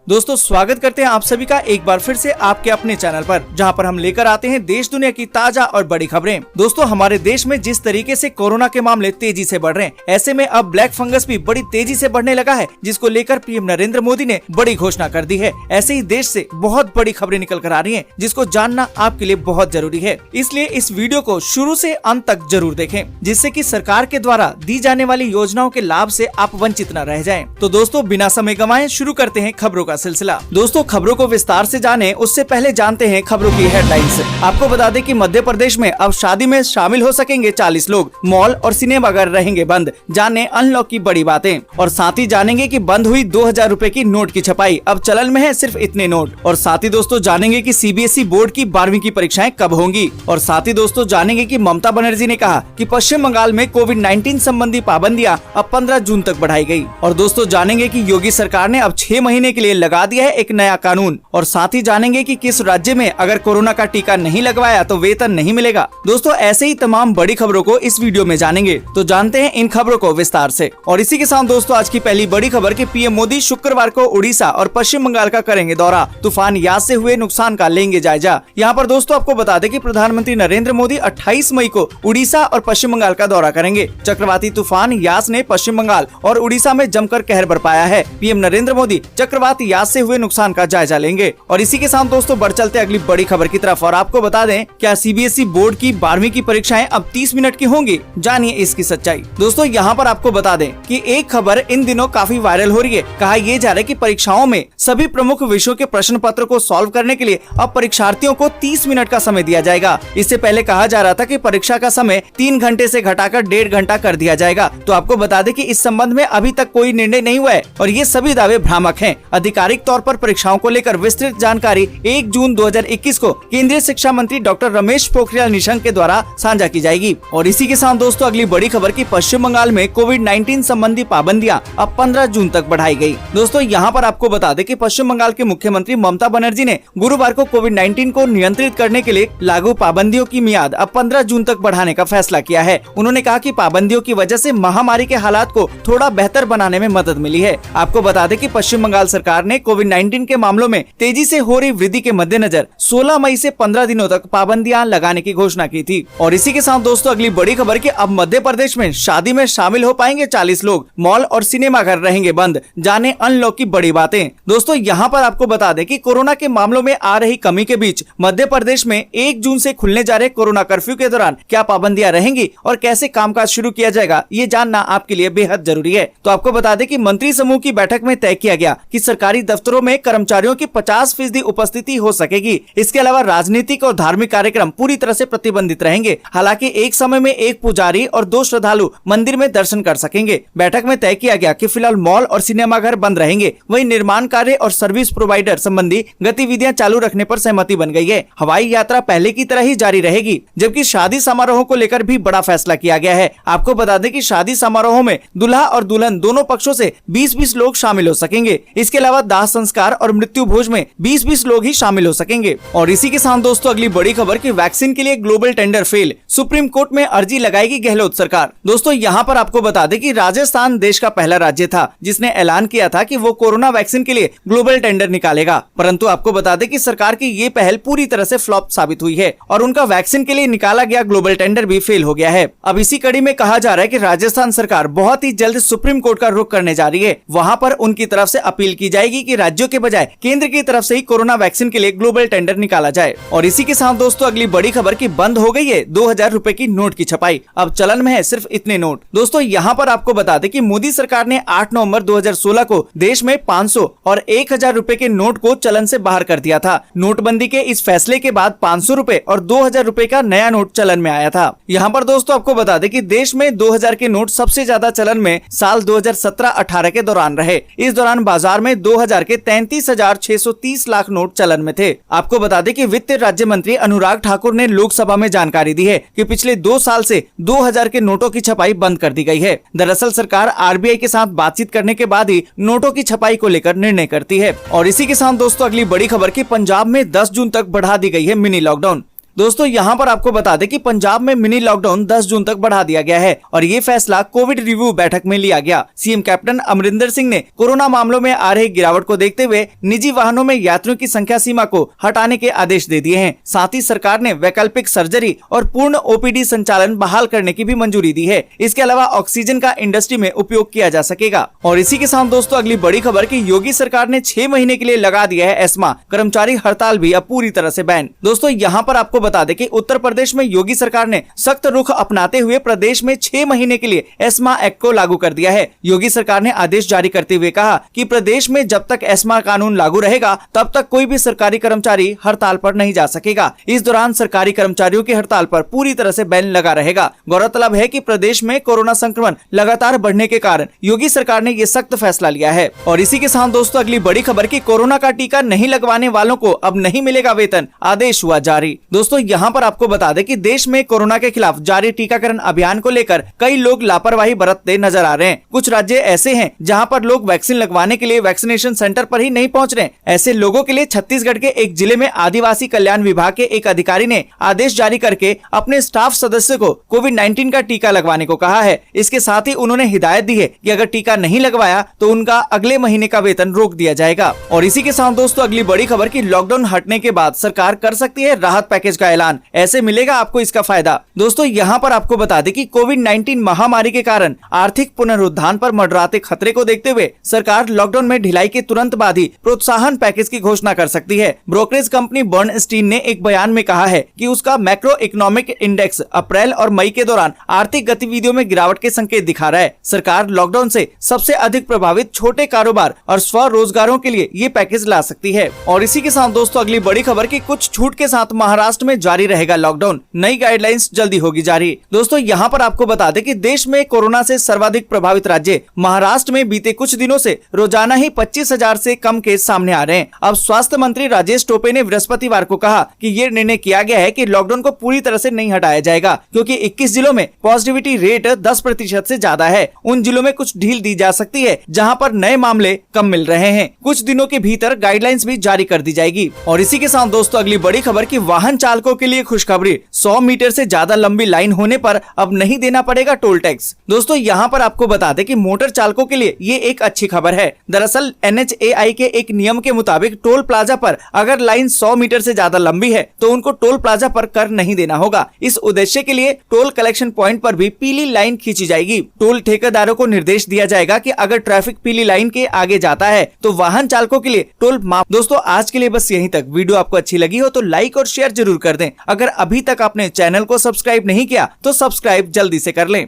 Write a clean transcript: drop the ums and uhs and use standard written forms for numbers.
दोस्तों स्वागत करते हैं आप सभी का एक बार फिर से आपके अपने चैनल पर, जहां पर हम लेकर आते हैं देश दुनिया की ताजा और बड़ी खबरें। दोस्तों हमारे देश में जिस तरीके से कोरोना के मामले तेजी से बढ़ रहे हैं, ऐसे में अब ब्लैक फंगस भी बड़ी तेजी से बढ़ने लगा है, जिसको लेकर पीएम नरेंद्र मोदी ने बड़ी घोषणा कर दी है। ऐसे ही देश से बहुत बड़ी खबरें निकल कर आ रही है, जिसको जानना आपके लिए बहुत जरूरी है। इसलिए इस वीडियो को शुरू से अंत तक जरूर देखें, जिससे कि सरकार के द्वारा दी जाने वाली योजनाओं के लाभ से आप वंचित न रह जाएं। तो दोस्तों बिना समय गंवाए शुरू करते हैं खबरों का सिलसिला। दोस्तों खबरों को विस्तार से जाने उससे पहले जानते हैं खबरों की हेडलाइंस। आपको बता दें कि मध्य प्रदेश में अब शादी में शामिल हो सकेंगे 40 लोग, मॉल और सिनेमाघर रहेंगे बंद। जाने अनलॉक की बड़ी बातें, और साथ ही जानेंगे कि बंद हुई 2000 रुपए की नोट की छपाई, अब चलन में है सिर्फ इतने नोट। और साथ ही दोस्तों जानेंगे कि सीबीएसई बोर्ड की 12वीं की परीक्षाएं कब होंगी। और साथ ही दोस्तों जानेंगे कि ममता बनर्जी ने कहा कि पश्चिम बंगाल में कोविड-19 संबंधी पाबंदियां अब 15 जून तक बढ़ाई गई। और दोस्तों जानेंगे कि योगी सरकार ने अब 6 महीने के लिए लगा दिया है एक नया कानून। और साथ ही जानेंगे कि किस राज्य में अगर कोरोना का टीका नहीं लगवाया तो वेतन नहीं मिलेगा। दोस्तों ऐसे ही तमाम बड़ी खबरों को इस वीडियो में जानेंगे, तो जानते हैं इन खबरों को विस्तार से। और इसी के साथ दोस्तों आज की पहली बड़ी खबर कि पीएम मोदी शुक्रवार को उड़ीसा और पश्चिम बंगाल का करेंगे दौरा, तूफान यास से हुए नुकसान का लेंगे जायजा। यहाँ पर दोस्तों आपको बता दें कि प्रधानमंत्री नरेंद्र मोदी 28 मई को उड़ीसा और पश्चिम बंगाल का दौरा करेंगे। चक्रवाती तूफान यास ने पश्चिम बंगाल और उड़ीसा में जमकर कहर बरपाया है। पीएम नरेंद्र मोदी चक्रवाती यास से हुए नुकसान का जायजा लेंगे। और इसी के साथ दोस्तों बढ़ चलते अगली बड़ी खबर की तरफ, और आपको बता दें क्या सीबीएसई बोर्ड की 12वीं की परीक्षाएं अब 30 मिनट की होंगी। जानिए इसकी सच्चाई। दोस्तों यहाँ पर आपको बता दें कि एक खबर इन दिनों काफी वायरल हो रही है। कहा यह जा रहा है कि परीक्षाओं में सभी प्रमुख विषयों के प्रश्न पत्र को सॉल्व करने के लिए अब परीक्षार्थियों को 30 मिनट का समय दिया जाएगा। इससे पहले कहा जा रहा था कि परीक्षा का समय 3 घंटे से घटाकर 1.5 घंटा कर दिया जाएगा। तो आपको बता दें कि इस संबंध में अभी तक कोई निर्णय नहीं हुआ है और ये सभी दावे भ्रामक हैं। आधिकारिक तौर पर परीक्षाओं को लेकर विस्तृत जानकारी 1 जून 2021 को केंद्रीय शिक्षा मंत्री डॉक्टर रमेश पोखरियाल निशंक के द्वारा साझा की जाएगी। और इसी के साथ दोस्तों अगली बड़ी खबर की पश्चिम बंगाल में कोविड-19 संबंधी पाबंदियां अब 15 जून तक बढ़ाई गई। दोस्तों यहाँ पर आपको बता दें कि पश्चिम बंगाल के मुख्यमंत्री ममता बनर्जी ने गुरुवार को कोविड-19 को नियंत्रित करने के लिए लागू पाबंदियों की मियाद अब 15 जून तक बढ़ाने का फैसला किया है। उन्होंने कहा कि पाबंदियों की वजह से महामारी के हालात को थोड़ा बेहतर बनाने में मदद मिली है। आपको बता दें कि पश्चिम बंगाल सरकार ने कोविड-19 के मामलों में तेजी से हो रही वृद्धि के मद्देनजर 16 मई से 15 दिनों तक पाबंदियां लगाने की घोषणा की थी। और इसी के साथ दोस्तों अगली बड़ी खबर कि अब मध्य प्रदेश में शादी में शामिल हो पाएंगे 40 लोग, मॉल और सिनेमाघर रहेंगे बंद। जाने अनलॉक की बड़ी बातें। दोस्तों यहाँ पर आपको बता दें कि कोरोना के मामलों में आ रही कमी के बीच मध्य प्रदेश में 1 जून से खुलने जा रहे कोरोना कर्फ्यू के दौरान क्या पाबंदियां रहेंगी और कैसे कामकाज शुरू किया जाएगा, ये जानना आपके लिए बेहद जरूरी है। तो आपको बता दें कि मंत्री समूह की बैठक में तय किया गया कि सरकारी दफ्तरों में कर्मचारियों की 50% उपस्थिति हो सकेगी। इसके अलावा राजनीतिक और धार्मिक कार्यक्रम पूरी तरह से प्रतिबंधित रहेंगे। हालांकि एक समय में 1 पुजारी और 2 श्रद्धालु मंदिर में दर्शन कर सकेंगे। बैठक में तय किया गया कि फिलहाल मॉल और सिनेमाघर बंद रहेंगे। वहीं निर्माण कार्य और सर्विस प्रोवाइडर संबंधी गतिविधियां चालू रखने पर सहमति बन गई है। हवाई यात्रा पहले की तरह ही जारी रहेगी, जबकि शादी समारोहों को लेकर भी बड़ा फैसला किया गया है। आपको बता दें कि शादी समारोह में दूल्हा और दुल्हन दोनों पक्षों से 20-20 लोग शामिल हो सकेंगे। इसके अलावा दाह संस्कार और मृत्यु भोज में 20-20 लोग ही शामिल हो सकेंगे। और इसी के साथ दोस्तों अगली बड़ी खबर कि वैक्सीन के लिए global tender fail, supreme court में अर्जी लगाएगी गहलोत सरकार। दोस्तों यहाँ पर आपको बता दें कि राजस्थान देश का पहला राज्य था जिसने ऐलान किया था कि वो कोरोना वैक्सीन के लिए ग्लोबल टेंडर निकालेगा। परंतु आपको बता दें कि सरकार की ये पहल पूरी तरह से फ्लॉप साबित हुई है और उनका वैक्सीन के लिए निकाला गया ग्लोबल टेंडर भी फेल हो गया है। अब इसी कड़ी में कहा जा रहा है कि राजस्थान सरकार बहुत ही जल्द सुप्रीम कोर्ट का रुख करने जा रही है। वहाँ पर उनकी तरफ से अपील की जाएगी कि राज्यों के बजाय केंद्र की तरफ से ही कोरोना वैक्सीन के लिए ग्लोबल टेंडर निकाला जाए। और इसी के साथ दोस्तों अगली बड़ी खबर की बंद हो गई है 2000 रुपए की नोट की छपाई, अब चलन में है सिर्फ इतने नोट। दोस्तों यहाँ पर आपको बता दें कि मोदी सरकार ने 8 नवंबर 2016 को देश में 500 और 1000 रुपए के नोट को चलन से बाहर कर दिया था। नोटबंदी के इस फैसले के बाद 500 रुपए और 2000 रुपए का नया नोट चलन में आया था। यहाँ पर दोस्तों आपको बता दें कि देश में 2000 के नोट सबसे ज्यादा चलन में साल 2017-18 के दौरान रहे। इस दौरान बाजार में 2000 के 33,630 लाख नोट चलन में थे। आपको बता दें कि वित्त राज्य मंत्री अनुराग ठाकुर ने लोकसभा में जानकारी दी है कि पिछले 2 साल से 2000 के नोटों की छपाई बंद कर दी गई है। दरअसल सरकार आरबीआई के साथ बातचीत करने के बाद ही नोटों की छपाई को लेकर निर्णय करती है। और इसी के साथ दोस्तों अगली बड़ी खबर की पंजाब में 10 जून तक बढ़ा दी गई है मिनी लॉकडाउन। दोस्तों यहाँ पर आपको बता दें कि पंजाब में मिनी लॉकडाउन 10 जून तक बढ़ा दिया गया है और ये फैसला कोविड रिव्यू बैठक में लिया गया। सीएम कैप्टन अमरिंदर सिंह ने कोरोना मामलों में आ रही गिरावट को देखते हुए निजी वाहनों में यात्रियों की संख्या सीमा को हटाने के आदेश दे दिए हैं। साथ ही सरकार ने वैकल्पिक सर्जरी और पूर्ण ओपीडी संचालन बहाल करने की भी मंजूरी दी है। इसके अलावा ऑक्सीजन का इंडस्ट्री में उपयोग किया जा सकेगा। और इसी के साथ दोस्तों अगली बड़ी खबर की योगी सरकार ने 6 महीने के लिए लगा दिया है एस्मा, कर्मचारी हड़ताल भी अब पूरी तरह से बैन। दोस्तों यहाँ पर आपको बता दें कि उत्तर प्रदेश में योगी सरकार ने सख्त रुख अपनाते हुए प्रदेश में 6 महीने के लिए एस्मा एक्ट को लागू कर दिया है। योगी सरकार ने आदेश जारी करते हुए कहा कि प्रदेश में जब तक एस्मा कानून लागू रहेगा तब तक कोई भी सरकारी कर्मचारी हड़ताल पर नहीं जा सकेगा। इस दौरान सरकारी कर्मचारियों की हड़ताल पर पूरी तरह से बैन लगा रहेगा। गौरतलब है कि प्रदेश में कोरोना संक्रमण लगातार बढ़ने के कारण योगी सरकार ने ये सख्त फैसला लिया है। और इसी के साथ दोस्तों अगली बड़ी खबर की कोरोना का टीका नहीं लगवाने वालों को अब नहीं मिलेगा वेतन, आदेश हुआ जारी। दोस्तों यहाँ पर आपको बता दें कि देश में कोरोना के खिलाफ जारी टीकाकरण अभियान को लेकर कई लोग लापरवाही बरतते नजर आ रहे हैं। कुछ राज्य ऐसे हैं जहाँ पर लोग वैक्सीन लगवाने के लिए वैक्सीनेशन सेंटर पर ही नहीं पहुँच रहे। ऐसे लोगों के लिए छत्तीसगढ़ के एक जिले में आदिवासी कल्याण विभाग के एक अधिकारी ने आदेश जारी करके अपने स्टाफ सदस्य को कोविड-19 का टीका लगवाने को कहा है। इसके साथ ही उन्होंने हिदायत दी है कि अगर टीका नहीं लगवाया तो उनका अगले महीने का वेतन रोक दिया जाएगा। और इसी के साथ दोस्तों अगली बड़ी खबर की लॉकडाउन हटने के बाद सरकार कर सकती है राहत पैकेज का ऐलान, ऐसे मिलेगा आपको इसका फायदा। दोस्तों यहाँ पर आपको बता दें कि कोविड-19 महामारी के कारण आर्थिक पुनरुत्थान पर मंडराते खतरे को देखते हुए सरकार लॉकडाउन में ढिलाई के तुरंत बाद ही प्रोत्साहन पैकेज की घोषणा कर सकती है। ब्रोकरेज कंपनी बर्नस्टीन ने एक बयान में कहा है कि उसका मैक्रो इकोनॉमिक इंडेक्स अप्रैल और मई के दौरान आर्थिक गतिविधियों में गिरावट के संकेत दिखा रहा है। सरकार लॉकडाउन से सबसे अधिक प्रभावित छोटे कारोबार और स्वरोजगारों के लिए ये पैकेज ला सकती है। और इसी के साथ दोस्तों अगली बड़ी खबर की कुछ छूट के साथ महाराष्ट्र में जारी रहेगा लॉकडाउन, नई गाइडलाइंस जल्दी होगी जारी। दोस्तों यहाँ पर आपको बता दें कि देश में कोरोना से सर्वाधिक प्रभावित राज्य महाराष्ट्र में बीते कुछ दिनों से रोजाना ही 25,000 से कम केस सामने आ रहे हैं। अब स्वास्थ्य मंत्री राजेश टोपे ने बृहस्पतिवार को कहा कि ये निर्णय किया गया है कि लॉकडाउन को पूरी तरह से नहीं हटाया जाएगा, क्योंकि 21 जिलों में पॉजिटिविटी रेट 10% से ज्यादा है। उन जिलों में कुछ ढील दी जा सकती है जहाँ पर नए मामले कम मिल रहे हैं। कुछ दिनों के भीतर गाइडलाइंस भी जारी कर दी जाएगी। और इसी के साथ दोस्तों अगली बड़ी खबर की वाहन चालकों के लिए खुशखबरी, 100 मीटर से ज्यादा लंबी लाइन होने पर अब नहीं देना पड़ेगा टोल टैक्स। दोस्तों यहाँ पर आपको बता दें कि मोटर चालकों के लिए ये एक अच्छी खबर है। दरअसल NHAI के एक नियम के मुताबिक टोल प्लाजा पर अगर लाइन 100 मीटर से ज्यादा लंबी है तो उनको टोल प्लाजा पर कर नहीं देना होगा। इस उद्देश्य के लिए टोल कलेक्शन पॉइंट पर भी पीली लाइन खींची जाएगी। टोल ठेकेदारों को निर्देश दिया जाएगा कि अगर ट्रैफिक पीली लाइन के आगे जाता है तो वाहन चालकों के लिए टोल माफ। दोस्तों आज के लिए बस यहीं तक। वीडियो आपको अच्छी लगी हो तो लाइक और शेयर जरूर कर दें। अगर अभी तक आपने चैनल को सब्सक्राइब नहीं किया तो सब्सक्राइब जल्दी से कर लें।